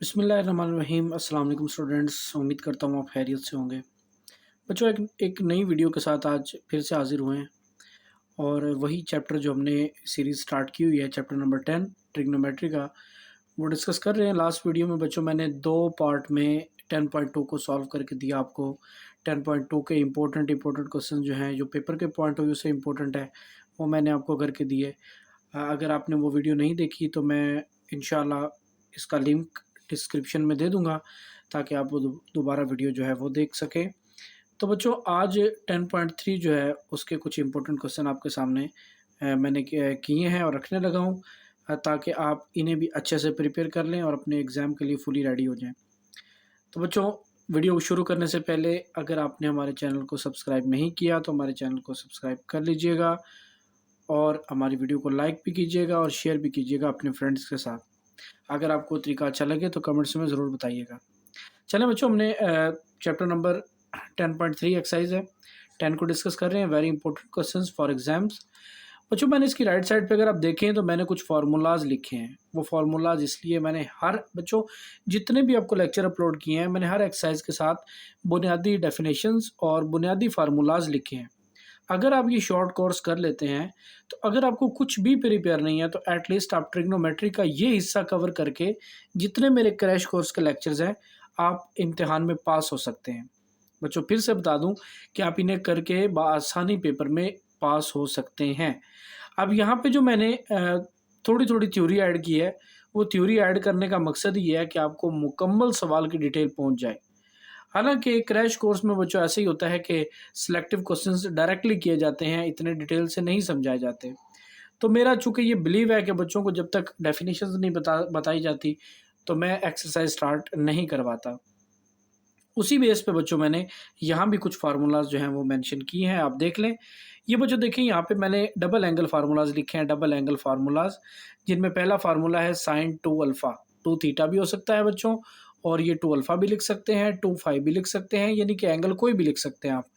बिस्मिल्लाहिर्रहमानिर्रहीम। अस्सलाम वालेकुम स्टूडेंट्स, उम्मीद करता हूँ आप खैरियत से होंगे। बच्चों, एक नई वीडियो के साथ आज फिर से हाज़िर हुए हैं और वही चैप्टर जो हमने सीरीज़ स्टार्ट की हुई है, चैप्टर नंबर 10 ट्रिग्नोमेट्री का, वो डिस्कस कर रहे हैं। लास्ट वीडियो में बच्चों मैंने 2 पार्ट में 10.2 को सॉल्व करके दिया आपको। 10.2 के इम्पोर्टेंट क्वेश्चन जो हैं, जो पेपर के पॉइंट ऑफ व्यू से इम्पोर्टेंट है, वो मैंने आपको करके दिए। अगर आपने वो वीडियो नहीं देखी तो मैं इंशाल्लाह इसका लिंक डिस्क्रिप्शन में दे दूँगा ताकि आप वो दोबारा वीडियो जो है वो देख सकें। तो बच्चों, आज 10.3 जो है उसके कुछ इम्पोर्टेंट क्वेश्चन आपके सामने मैंने किए हैं और रखने लगा हूँ, ताकि आप इन्हें भी अच्छे से प्रिपेयर कर लें और अपने एग्ज़ाम के लिए फुली रेडी हो जाएँ। तो बच्चों, वीडियो शुरू करने से पहले अगर आपने हमारे चैनल को सब्सक्राइब नहीं किया तो हमारे चैनल को सब्सक्राइब कर लीजिएगा और हमारी वीडियो को लाइक भी कीजिएगा और शेयर भी कीजिएगा अपने फ्रेंड्स के साथ। अगर आपको तरीका अच्छा लगे तो कमेंट्स में ज़रूर बताइएगा। चलें बच्चों, हमने चैप्टर नंबर 10.3 एक्सरसाइज है 10 को डिस्कस कर रहे हैं। Very important questions for exams. बच्चों, मैंने इसकी राइट साइड पे अगर आप देखें तो मैंने कुछ फार्मूलाज लिखे हैं। वो फार्मूलाज इसलिए मैंने बच्चों, जितने भी आपको लेक्चर अपलोड किए हैं, मैंने हर एक्सरसाइज के साथ बुनियादी डेफिनेशंस और बुनियादी फार्मूलाज लिखे हैं। अगर आप ये शॉर्ट कोर्स कर लेते हैं तो अगर आपको कुछ भी प्रिपेयर नहीं है तो एटलीस्ट आप ट्रिग्नोमेट्री का ये हिस्सा कवर करके जितने मेरे क्रैश कोर्स के लेक्चर्स हैं, आप इम्तिहान में पास हो सकते हैं। बच्चों, फिर से बता दूं कि आप इन्हें करके बआसानी पेपर में पास हो सकते हैं। अब यहाँ पे जो मैंने थोड़ी थोड़ी थ्योरी ऐड की है, वो थ्योरी ऐड करने का मकसद ये है कि आपको मुकम्मल सवाल की डिटेल पहुँच जाए। हालांकि क्रैश कोर्स में बच्चों ऐसे ही होता है कि सिलेक्टिव क्वेश्चंस डायरेक्टली किए जाते हैं, इतने डिटेल से नहीं समझाए जाते। तो मेरा चूँकि ये बिलीव है कि बच्चों को जब तक डेफिनेशंस नहीं बताई जाती तो मैं एक्सरसाइज स्टार्ट नहीं करवाता। उसी बेस पे बच्चों मैंने यहाँ भी कुछ फार्मूलाज जो हैं वो मेंशन किए हैं, आप देख लें। ये बच्चों देखिए, यहाँ पे मैंने डबल एंगल फार्मूलाज लिखे हैं, डबल एंगल फार्मूलाज, जिनमें पहला फार्मूला है साइन 2 अल्फ़ा। 2 थीटा भी हो सकता है बच्चों, और ये 2 अल्फ़ा भी लिख सकते हैं, 2 फाई भी लिख सकते हैं, यानी कि एंगल कोई भी लिख सकते हैं आप।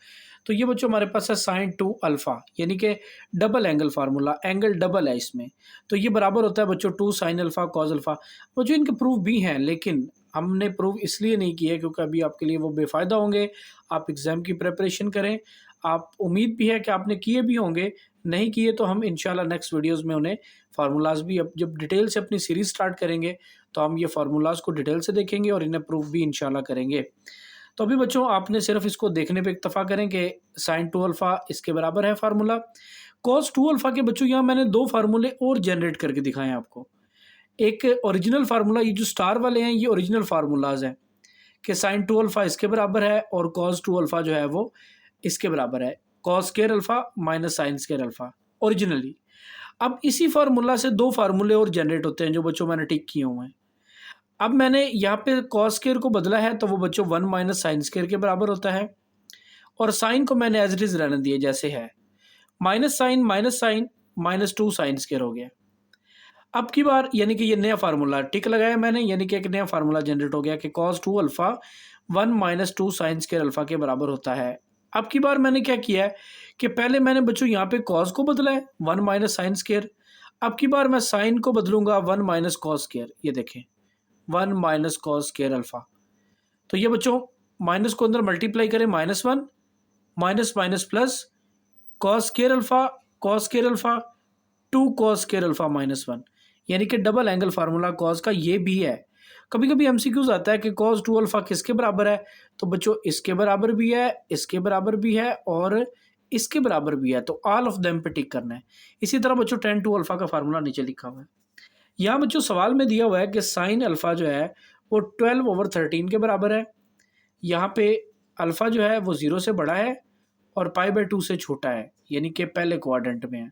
तो ये बच्चों हमारे पास है साइन 2 अल्फ़ा, यानी कि double angle formula, angle double है इसमें। तो ये बराबर होता है बच्चों 2 साइन अल्फ़ा कॉस अल्फ़ा। बच्चों, इनके प्रूफ भी हैं, लेकिन हमने प्रूव इसलिए नहीं किया क्योंकि अभी आपके लिए वो बेफ़ायदा होंगे। आप एग्ज़ाम की प्रिपरेशन करें। आप उम्मीद भी है कि आपने किए भी होंगे, नहीं किए तो हम इंशाल्लाह नेक्स्ट वीडियोज़ में उन्हें फार्मूलाज़ भी, अब जब डिटेल से अपनी सीरीज़ स्टार्ट करेंगे तो हम ये फार्मूलाज़ को डिटेल से देखेंगे और इन्हें प्रूव भी इंशाल्लाह करेंगे। तो अभी बच्चों, आपने सिर्फ इसको देखने पे इक्तफ़ा करें कि साइन 2 अल्फ़ा इसके बराबर है फार्मूला। कॉस 2 अल्फ़ा के बच्चों यहाँ मैंने 2 फार्मूले और जनरेट करके दिखाए हैं आपको। एक ओरिजिनल फार्मूला, ये जो स्टार वाले हैं ये ओरिजिनल फार्मूलाज हैं कि साइन 2 अल्फ़ा इसके बराबर है और कॉस 2 अल्फ़ा जो है वो इसके बराबर है, cos square alpha minus sine square alpha originally. अब इसी फार्मूला से 2 फार्मूले और जनरेट होते हैं जो बच्चों मैंने टिक किए हुए हैं। अब मैंने यहाँ पे कॉस स्क्वायर को बदला है तो वो बच्चों 1 माइनस साइन स्क्वायर के बराबर होता है, और साइन को मैंने एज इट इज़ रहने दिया जैसे है। Minus sine minus 2 sine square हो गया। अब की बार यानी कि ये नया फार्मूला टिक लगाया मैंने, यानी कि एक नया फार्मूला जनरेट हो गया कि cos 2 alpha 1 minus 2 sine square alpha के बराबर होता है। अब की बार मैंने क्या किया है कि पहले मैंने बच्चों यहाँ पे कॉस को बदला है 1 माइनस साइन स्क्वायर। अब की बार मैं साइन को बदलूंगा 1 माइनस कॉस स्क्वायर, ये देखें 1 माइनस कॉस स्क्वायर अल्फ़ा। तो ये बच्चों माइनस को अंदर मल्टीप्लाई करें, -1 minus minus plus cos square alpha 2 cos square alpha -1, यानी कि डबल एंगल फार्मूला कॉस का ये भी है। कभी कभी एमसीक्यूज आता है कि कॉस 2 अल्फ़ा किसके बराबर है, तो बच्चों इसके बराबर भी है, इसके बराबर भी है और इसके बराबर भी है, तो ऑल ऑफ देम पे टिक करना है। इसी तरह बच्चों tan 2 अल्फ़ा का फार्मूला नीचे लिखा हुआ है। यहाँ बच्चों सवाल में दिया हुआ है कि साइन अल्फ़ा जो है वो 12/13 के बराबर है। यहाँ पे अल्फ़ा जो है वो 0 से बड़ा है और π/2 से छोटा है, यानी कि पहले क्वाड्रेंट में है।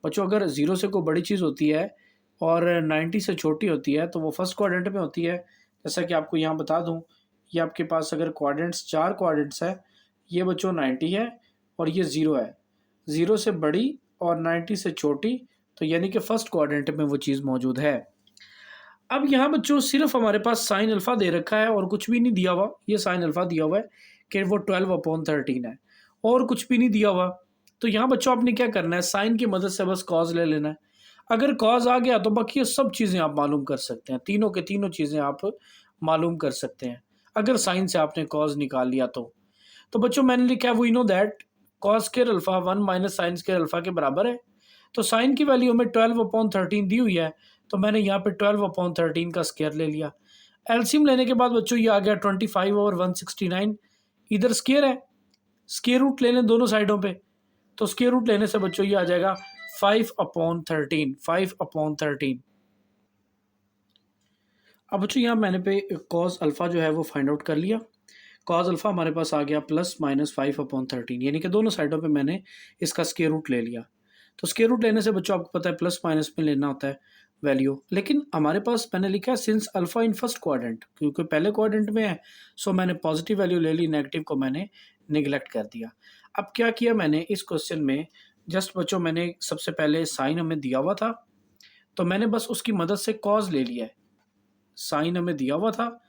बच्चों, अगर 0 से कोई बड़ी चीज़ होती है और 90 से छोटी होती है तो वो फर्स्ट क्वाड्रेंट में होती है। जैसा कि आपको यहाँ बता दूँ, ये आपके पास अगर क्वाड्रेंट्स 4 क्वाड्रेंट्स है, ये बच्चों 90 है और ये 0 है। 0 से बड़ी और 90 से छोटी, तो यानी कि फर्स्ट क्वाड्रेंट में वो चीज़ मौजूद है। अब यहाँ बच्चों सिर्फ हमारे पास साइन अल्फ़ा दे रखा है और कुछ भी नहीं दिया हुआ। ये साइन अल्फ़ा दिया हुआ है कि वो 12/13 है और कुछ भी नहीं दिया हुआ। तो यहाँ बच्चों आपने क्या करना है, साइन की मदद से बस कॉज ले लेना है। अगर कॉज आ गया तो बाकी ये सब चीज़ें आप मालूम कर सकते हैं, तीनों के तीनों चीज़ें आप मालूम कर सकते हैं अगर साइन से आपने कॉज निकाल लिया तो बच्चों मैंने लिखा है we know that cos square alpha 1 minus sine square alpha के बराबर है। तो साइन की वैल्यू हमें 12/13 दी हुई है, तो मैंने यहाँ पे 12/13 का स्क्वायर ले लिया। एलसीएम लेने के बाद बच्चों ये आ गया 25/169। इधर स्क्वायर है, स्क्वायर रूट ले लें दोनों साइडों पे, तो स्क्वायर रूट लेने से बच्चों ये आ जाएगा 5/13। 5/13। अब बच्चों यहाँ मैंने पे कॉज अल्फा जो है वो फाइंड आउट कर लिया। कॉज अल्फा हमारे पास आ गया +-5/13, यानी कि दोनों साइडों पे मैंने इसका स्क्वायर रूट ले लिया। तो स्क्वायर रूट लेने से बच्चों आपको पता है प्लस माइनस में लेना होता है वैल्यू, लेकिन हमारे पास मैंने लिखा है since alpha in first quadrant, क्योंकि पहले क्वाड्रेंट में है, सो मैंने पॉजिटिव वैल्यू ले ली, नेगेटिव को मैंने निगलेक्ट कर दिया। अब क्या किया मैंने इस क्वेश्चन में, जस्ट बच्चों मैंने सबसे पहले साइन हमें दिया हुआ था, तो मैंने बस उसकी मदद से कॉज ले लिया है। साइन हमें दिया हुआ था,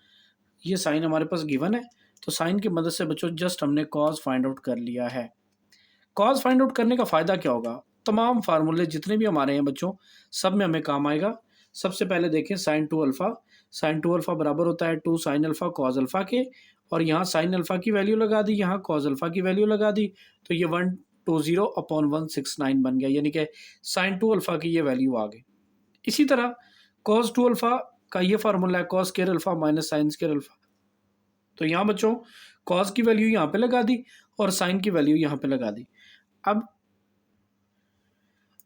ये साइन हमारे पास गिवन है, तो साइन की मदद से बच्चों जस्ट हमने कॉज फाइंड आउट कर लिया है। कॉज फाइंड आउट करने का फ़ायदा क्या होगा, तमाम फार्मूले जितने भी हमारे हैं बच्चों सब में हमें काम आएगा। सबसे पहले देखें साइन 2 अल्फ़ा, साइन 2 अल्फ़ा बराबर होता है 2 साइन अल्फ़ा कॉज अल्फ़ा के, और यहाँ साइन अल्फ़ा की वैल्यू लगा दी, यहाँ कॉज अल्फ़ा की वैल्यू लगा दी, तो ये 120/169 बन गया, यानी कि साइन 2 अल्फ़ा की ये वैल्यू आ गई। इसी तरह कॉज 2 अल्फ़ा का ये फार्मूला है cos square alpha minus sine square alpha, तो यहाँ बच्चों कॉज की वैल्यू यहाँ पे लगा दी और साइन की वैल्यू यहाँ पे लगा दी। अब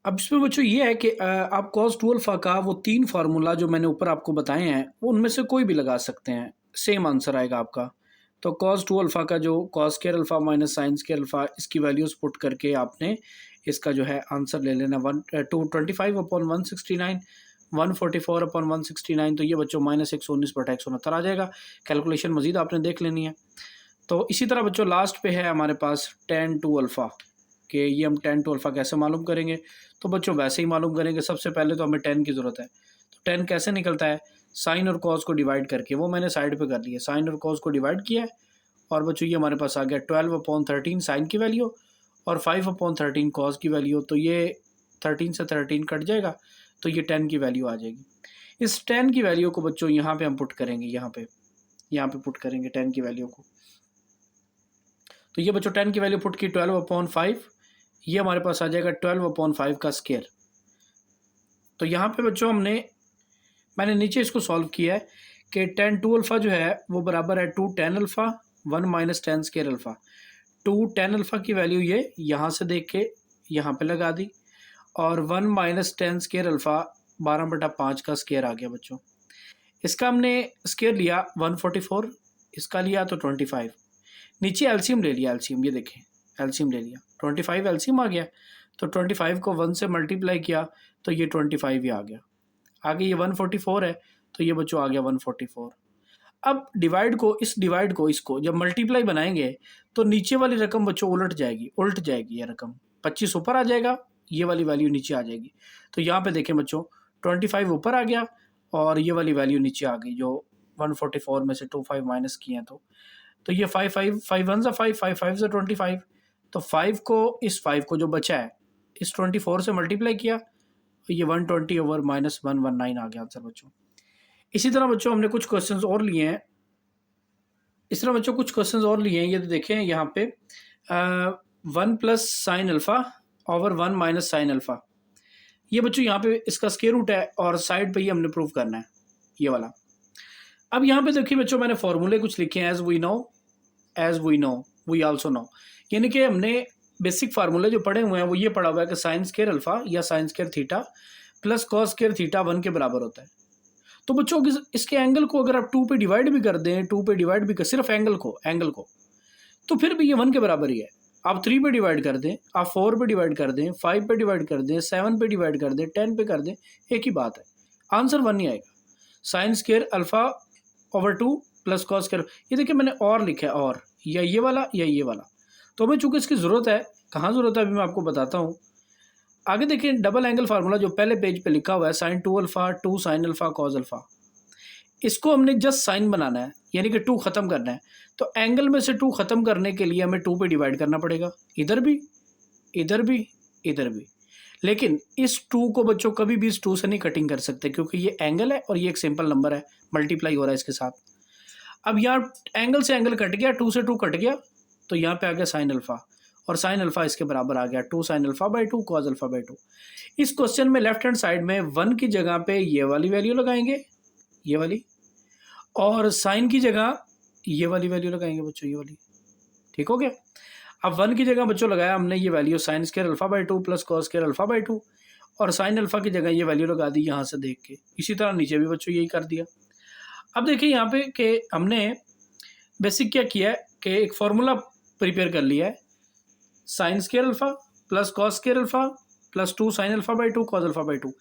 इसमें बच्चों ये है कि आप कॉस 2 अल्फ़ा का वो 3 फार्मूला जो मैंने ऊपर आपको बताए हैं वो उनमें से कोई भी लगा सकते हैं, सेम आंसर आएगा आपका। तो कॉस 2 अल्फ़ा का जो cos square alpha minus sine square alpha, इसकी वैल्यूज़ पुट करके आपने इसका जो है आंसर ले लेना 25/169, 144/169, तो ये बच्चों -119/169 आ जाएगा। कैलकुलेशन मज़ीद आपने देख लेनी है। तो इसी तरह बच्चों लास्ट पे है हमारे पास tan 2 अल्फ़ा, कि ये हम tan 2 अल्फ़ा कैसे मालूम करेंगे, तो बच्चों वैसे ही मालूम करेंगे। सबसे पहले तो हमें tan की ज़रूरत है, तो tan कैसे निकलता है, साइन और कॉस को डिवाइड करके, वो मैंने साइड पे कर लिया, साइन और कॉस को डिवाइड किया है, और बच्चों ये हमारे पास आ गया 12/13 साइन की वैल्यू और 5/13 कॉस की वैल्यू, तो ये 13 से 13 कट जाएगा, तो ये 10 की वैल्यू आ जाएगी। इस 10 की वैल्यू को बच्चों यहाँ पे हम पुट करेंगे, यहाँ पे पुट करेंगे 10 की वैल्यू को, तो ये बच्चों 10 की वैल्यू पुट की 12/5, ये हमारे पास आ जाएगा 12/5 का स्क्वायर। तो यहाँ पे बच्चों मैंने नीचे इसको सॉल्व किया है कि tan 2 अल्फ़ा जो है वो बराबर है 2 tan alpha 1 minus tan square alpha. 2 tan alpha की वैल्यू ये यहाँ से देख के यहाँ पे लगा दी, और 1 माइनस tan स्क्वायर अल्फ़ा 12/5 का स्क्वायर आ गया बच्चों। इसका हमने स्क्वायर लिया 144, इसका लिया तो 25, नीचे एलसीएम ले लिया, एलसीएम ये देखें, एलसीएम ले लिया 25, एलसीएम आ गया, तो 25 को 1 से मल्टीप्लाई किया तो ये 25 ही आ गया। आगे ये 144 है, तो ये बच्चों आ गया 144। अब डिवाइड को इसको जब मल्टीप्लाई बनाएंगे तो नीचे वाली रकम बच्चों उलट जाएगी ये रकम, 25 ऊपर आ जाएगा, ये वाली वैल्यू नीचे आ जाएगी। तो यहाँ पे देखें बच्चों 25 ऊपर आ गया और ये वाली वैल्यू नीचे आ गई, जो 144 में से 25 माइनस किए हैं, तो ये 5 1 5 5 25, तो 5 को इस 5 को जो बचा है इस 24 से मल्टीप्लाई किया, तो ये 120/-119 आ गया आंसर बच्चों। इसी तरह बच्चों हमने कुछ क्वेश्चंस और लिए हैं, ये देखें यहाँ पे 1 plus sine alpha over 1 minus sine alpha, ये बच्चों यहाँ पे इसका स्क्वायर रूट है और साइड पे ये हमने प्रूव करना है, ये वाला। अब यहाँ पे देखिए बच्चों मैंने फॉर्मूले कुछ लिखे हैं, as we know we also know, यानी कि हमने बेसिक फार्मूले जो पढ़े हुए हैं वो ये पढ़ा हुआ है कि साइन स्क्वायर अल्फ़ा या sine square theta plus cos square theta 1 के बराबर होता है। तो बच्चों इसके एंगल को अगर आप 2 पे डिवाइड भी कर दें, सिर्फ एंगल को, तो फिर भी ये 1 के बराबर ही है। आप 3 पे डिवाइड कर दें, आप 4 पे डिवाइड कर दें, 5 पे डिवाइड कर दें, 7 पे डिवाइड कर दें, 10 पे कर दें, एक ही बात है, आंसर 1 ही आएगा। Sine square alpha over 2 plus cos square, ये देखिए मैंने और लिखा है, और या ये वाला या ये वाला, तो हमें चूंकि इसकी ज़रूरत है, कहाँ ज़रूरत है अभी मैं आपको बताता हूँ। आगे देखिए डबल एंगल फार्मूला जो पहले पेज पे लिखा हुआ है, sine 2 alpha 2 sine alpha cos alpha, इसको हमने जस्ट साइन बनाना है, यानी कि 2 ख़त्म करना है, तो एंगल में से 2 ख़त्म करने के लिए हमें 2 पे डिवाइड करना पड़ेगा, इधर भी, लेकिन इस 2 को बच्चों कभी भी इस 2 से नहीं कटिंग कर सकते, क्योंकि ये एंगल है और ये एक सिंपल नंबर है, मल्टीप्लाई हो रहा है इसके साथ। अब यहाँ एंगल से एंगल कट गया, 2 से 2 कट गया, तो यहाँ पे आ गया साइन अल्फा, और साइन अल्फा इसके बराबर आ गया 2 sine alpha by 2 cause alpha by 2। इस क्वेश्चन में लेफ्ट हैंड साइड में 1 की जगह पे ये वाली वैल्यू लगाएंगे, ये वाली, और साइन की जगह ये वाली वैल्यू लगाएंगे बच्चों, ये वाली। ठीक हो गया। अब 1 की जगह बच्चों लगाया हमने ये value sign square alpha by 2 plus cos square alpha by 2, और साइन अल्फा की जगह ये वैल्यू लगा दी यहाँ से देख के। इसी तरह नीचे भी बच्चों यही कर दिया। अब देखिए यहाँ पे कि हमने बेसिक क्या किया है कि एक फॉर्मूला प्रिपेयर कर लिया है, sine square alpha plus cos square alpha plus 2 sine alpha by 2 cos alpha by 2,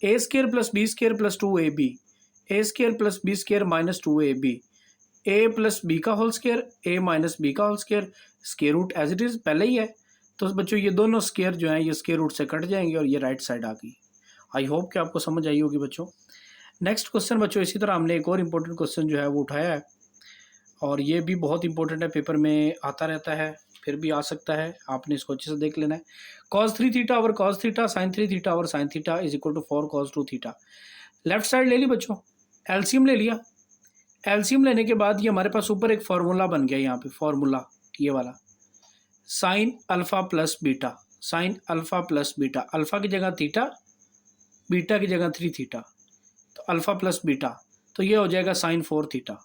a square plus B square plus 2 a b, a square plus B square minus 2 a b, a plus b का whole square, a minus b का whole square, square root as it is पहले ही है, तो बच्चों ये दोनों square जो हैं ये स्क्वायर रूट से कट जाएंगे और ये राइट साइड आ गई। आई होप कि आपको समझ आई होगी बच्चों। नेक्स्ट क्वेश्चन बच्चों, इसी तरह हमने एक और इम्पोर्टेंट क्वेश्चन जो है वो उठाया है, और ये भी बहुत इंपॉर्टेंट है, पेपर में आता रहता है, फिर भी आ सकता है, आपने इसको अच्छे से देख लेना है। cos 3 theta over cos theta sine 3 theta over sine theta is equal to 4 cos 2 theta. Left side ले ली बच्चों, एलसीएम ले लिया। एलसीएम लेने के बाद ये हमारे पास ऊपर एक फार्मूला बन गया, यहाँ पे फार्मूला ये वाला, sine alpha plus beta, sine alpha plus beta, alpha की जगह थीटा, बीटा की जगह 3 थीटा, तो अल्फा प्लस बीटा, तो ये हो जाएगा साइन 4 थीटा।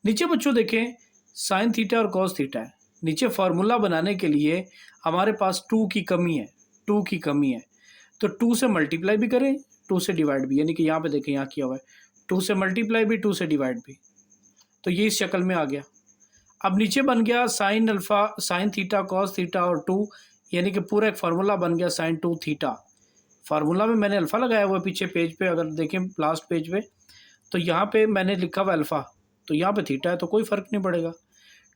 नीचे बच्चों देखें साइन थीटा और कॉस थीटा है, नीचे फार्मूला बनाने के लिए हमारे पास 2 की कमी है, 2 की कमी है, तो 2 से मल्टीप्लाई भी करें, 2 से डिवाइड भी, यानी कि यहाँ पे देखें यहाँ किया हुआ है 2 से मल्टीप्लाई भी 2 से डिवाइड भी, तो ये इस शक्ल में आ गया। अब नीचे बन गया sine alpha sign theta cos theta और 2, यानी कि पूरा एक फार्मूला बन गया साइन 2 थीटा। फार्मूला में मैंने अल्फा लगाया हुआ है पीछे पेज पे, अगर देखें लास्ट पेज पे, तो यहाँ पे मैंने लिखा हुआ अल्फा, तो यहाँ पे थीटा है तो कोई फर्क नहीं पड़ेगा।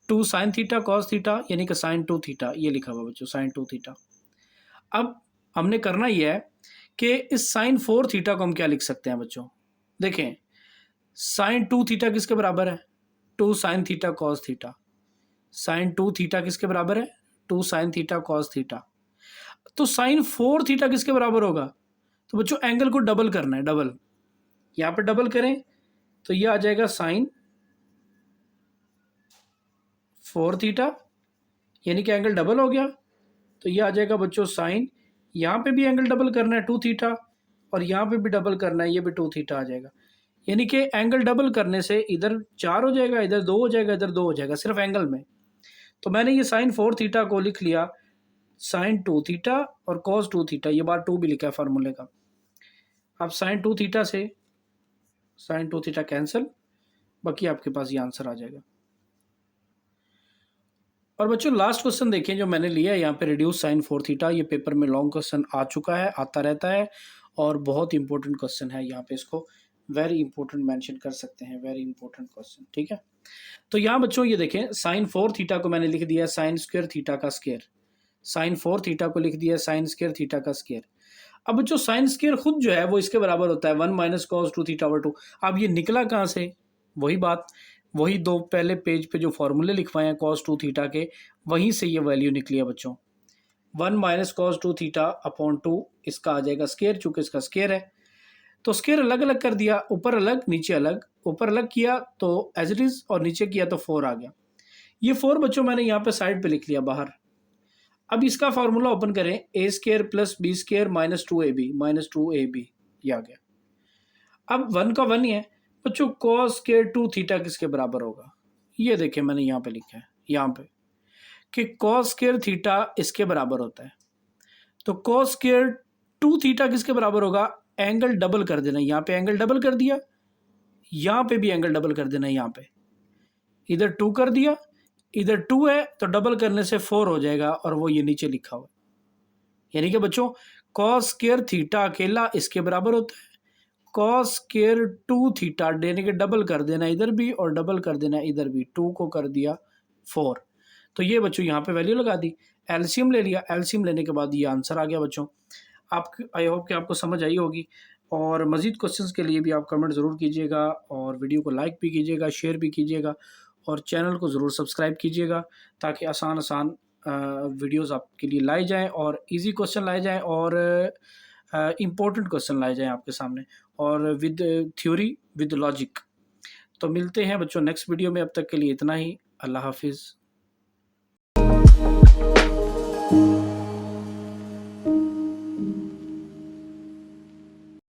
2 साइन थीटा कॉस थीटा यानी कि साइन 2 थीटा, ये लिखा हुआ बच्चों साइन 2 थीटा। अब हमने करना ये है कि इस साइन 4 थीटा को हम क्या लिख सकते हैं बच्चों, देखें साइन 2 थीटा किसके बराबर है, 2 sine theta cos theta, sine 2 theta किसके बराबर है, 2 साइन थीटा कॉस थीटा, तो साइन 4 थीटा किसके बराबर होगा, तो बच्चों एंगल को डबल करना है, डबल, यहाँ पे डबल करें तो ये आ जाएगा साइन 4 थीटा, यानी कि एंगल डबल हो गया, तो ये आ जाएगा बच्चों साइन, यहाँ पे भी एंगल डबल करना है 2 थीटा, और यहाँ पे भी डबल करना है, ये भी 2 थीटा आ जाएगा, यानी कि एंगल डबल करने से इधर 4 हो जाएगा, इधर 2 हो जाएगा, इधर 2 हो जाएगा, सिर्फ एंगल में। तो मैंने ये साइन 4 थीटा को लिख लिया साइन 2 थीटा और कॉस 2 थीटा, ये बार 2 भी लिखा है फार्मूले का। अब साइन 2 थीटा से साइन 2 थीटा कैंसिल, बाकी आपके पास ये आंसर आ जाएगा। और बच्चों लास्ट क्वेश्चन देखें जो मैंने लिया है यहाँ पे, रिड्यूस साइन 4 थीटा, ये पेपर में लॉन्ग क्वेश्चन आ चुका है, आता रहता है, और बहुत इंपॉर्टेंट क्वेश्चन है, यहाँ पे इसको वेरी इंपॉर्टेंट मेंशन कर सकते हैं, वेरी इंपॉर्टेंट क्वेश्चन। ठीक है, तो यहाँ बच्चों ये देखें साइन 4 थीटा को मैंने लिख दिया साइन स्क्वायर थीटा का स्क्वायर, साइन 4 थीटा को लिख दिया साइन स्क्वायर थीटा का स्क्वायर। अब बच्चों साइन स्क्वायर खुद जो है वो इसके बराबर होता है 1 माइनस कॉस 2 थीटा ओवर 2। अब ये निकला कहाँ से, वही बात, वही दो पहले पेज पे जो फॉर्मूले लिखवाए हैं कॉस 2 थीटा के, वहीं से ये वैल्यू निकली है बच्चों, 1 माइनस कॉस 2 थीटा अपॉन 2, इसका आ जाएगा स्क्वायर, चूंकि इसका स्क्वायर है, तो स्क्वायर अलग अलग कर दिया, ऊपर अलग नीचे अलग, ऊपर अलग किया तो एज इट इज, और नीचे किया तो 4 आ गया। ये 4 बच्चों मैंने यहाँ पे साइड पे लिख लिया बाहर। अब इसका फॉर्मूला ओपन करें, A square plus B square minus 2ab, minus 2ab, ये आ गया। अब 1 का 1 ही है बच्चों, कॉस स्क्वायर 2 थीटा किसके बराबर होगा, ये देखिए मैंने यहाँ पे लिखा है, यहाँ पे कि कॉस स्क्वायर थीटा इसके बराबर होता है, तो कॉस स्क्वायर 2 थीटा किसके बराबर होगा, एंगल डबल कर देना, यहाँ पे एंगल डबल कर दिया, यहाँ पे भी एंगल डबल कर देना, यहाँ पे इधर 2 कर दिया, इधर 2 है तो डबल करने से 4 हो जाएगा, और वो ये नीचे लिखा हुआ, यानी कि बच्चों कॉस स्क्वायर थीटा अकेला इसके बराबर होता है, कॉस स्क्वायर 2 थीटा यानी कि डबल कर देना इधर भी और डबल कर देना इधर भी, 2 को कर दिया 4, तो ये बच्चों यहाँ पे वैल्यू लगा दी, एलसीएम ले लिया, एलसीएम लेने के बाद ये आंसर आ गया बच्चों। आप आई होप कि आपको समझ आई होगी, और मज़ीद क्वेश्चंस के लिए भी आप कमेंट ज़रूर कीजिएगा, और वीडियो को लाइक भी कीजिएगा, शेयर भी कीजिएगा, और चैनल को ज़रूर सब्सक्राइब कीजिएगा, ताकि आसान आसान वीडियोस आपके लिए लाए जाएं, और इजी क्वेश्चन लाए जाएं, और इम्पोर्टेंट क्वेश्चन लाए जाएं आपके सामने, और विद थ्योरी विद लॉजिक। तो मिलते हैं बच्चों नेक्स्ट वीडियो में, अब तक के लिए इतना ही। अल्लाह हाफ़िज़।